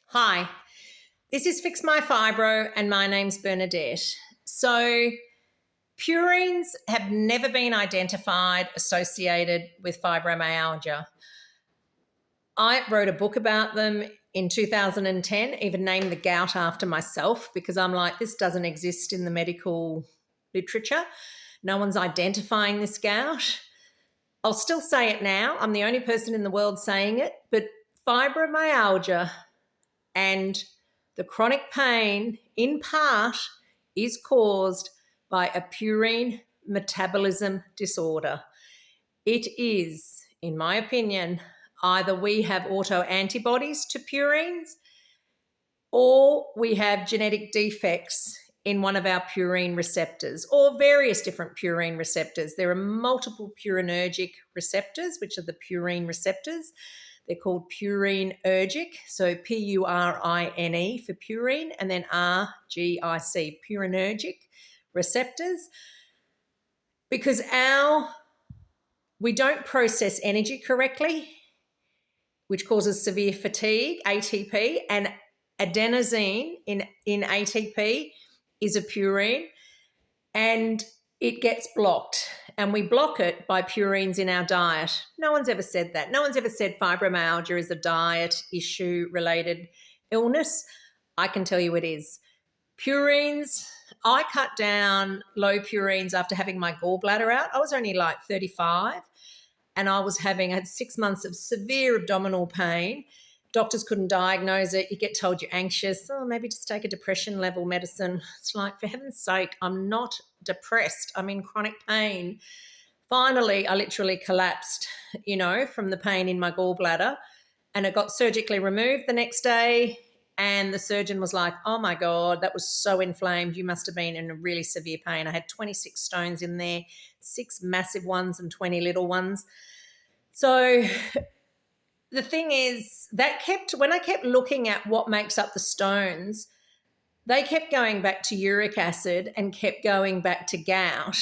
Hi, this is Fix My Fibro, and my name's Bernadette. So, purines have never been identified associated with fibromyalgia. I wrote a book about them in 2010, even named the gout after myself because I'm like, this doesn't exist in the medical literature. No one's identifying this gout. I'll still say it now. I'm the only person in the world saying it, but fibromyalgia and the chronic pain, in part, is caused by a purine metabolism disorder. It is, in my opinion, either we have autoantibodies to purines or we have genetic defects in one of our purine receptors or various different purine receptors. There are multiple purinergic receptors, which are the purine receptors. They're called purinergic, so P-U-R-I-N-E for purine, and then R-G-I-C, purinergic receptors. Because we don't process energy correctly, which causes severe fatigue, ATP, and adenosine in ATP is a purine, and it gets blocked. And we block it by purines in our diet. No one's ever said that. No one's ever said fibromyalgia is a diet issue related illness. I can tell you it is. Purines, I cut down low purines after having my gallbladder out. I was only like 35 and I had 6 months of severe abdominal pain. Doctors couldn't diagnose it. You get told you're anxious. Oh, maybe just take a depression level medicine. It's like, for heaven's sake, I'm not depressed. I'm in chronic pain. Finally, I literally collapsed, from the pain in my gallbladder, and it got surgically removed the next day. And the surgeon was like, oh my God, that was so inflamed. You must have been in a really severe pain. I had 26 stones in there, 6 massive ones and 20 little ones. So the thing is, when I kept looking at what makes up the stones, they kept going back to uric acid and kept going back to gout.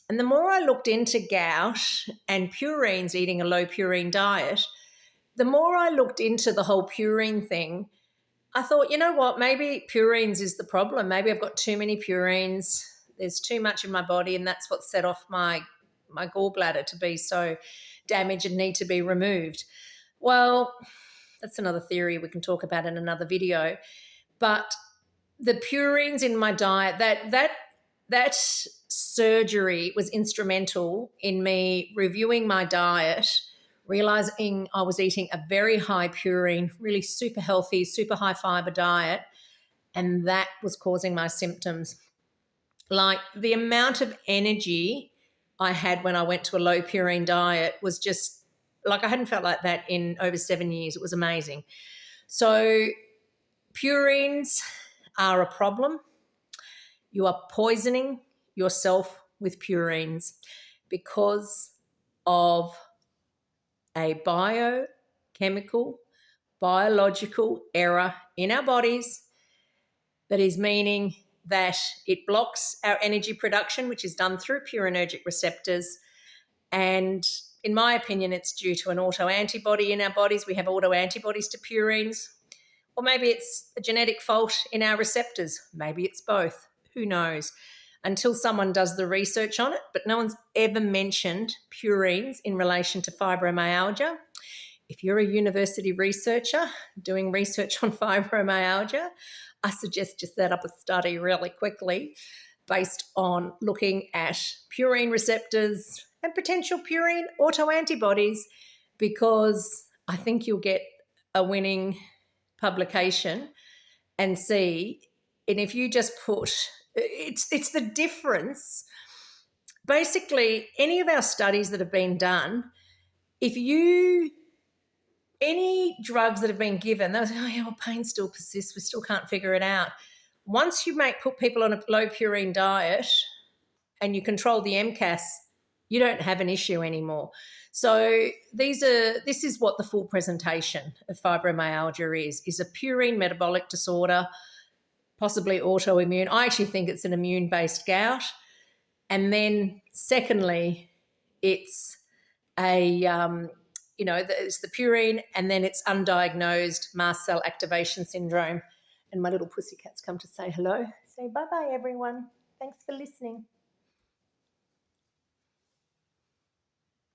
And the more I looked into gout and purines, eating a low purine diet, the more I looked into the whole purine thing, I thought, you know what, maybe purines is the problem. Maybe I've got too many purines. There's too much in my body, and that's what set off my gallbladder to be so damaged and need to be removed. Well, that's another theory we can talk about in another video. But the purines in my diet, that surgery was instrumental in me reviewing my diet, realizing I was eating a very high purine, really super healthy, super high fiber diet, and that was causing my symptoms. Like the amount of energy I had when I went to a low purine diet was just like I hadn't felt like that in over 7 years. It was amazing. So purines are a problem. You are poisoning yourself with purines because of a biochemical, biological error in our bodies that is meaning that it blocks our energy production, which is done through purinergic receptors. And in my opinion, it's due to an autoantibody in our bodies. We have autoantibodies to purines. Or maybe it's a genetic fault in our receptors. Maybe it's both. Who knows? Until someone does the research on it. But no one's ever mentioned purines in relation to fibromyalgia. If you're a university researcher doing research on fibromyalgia, I suggest you set up a study really quickly based on looking at purine receptors and potential purine autoantibodies, because I think you'll get a winning publication and see. And if you just put, it's the difference. Basically, any of our studies that have been done, any drugs that have been given, they'll say, oh yeah, well, pain still persists. We still can't figure it out. Once you put people on a low purine diet and you control the MCAS, you don't have an issue anymore. So this is what the full presentation of fibromyalgia is a purine metabolic disorder, possibly autoimmune. I actually think it's an immune-based gout. And then secondly, it's a it's the purine, and then it's undiagnosed mast cell activation syndrome. And my little pussycat's come to say hello. Say bye-bye, everyone. Thanks for listening.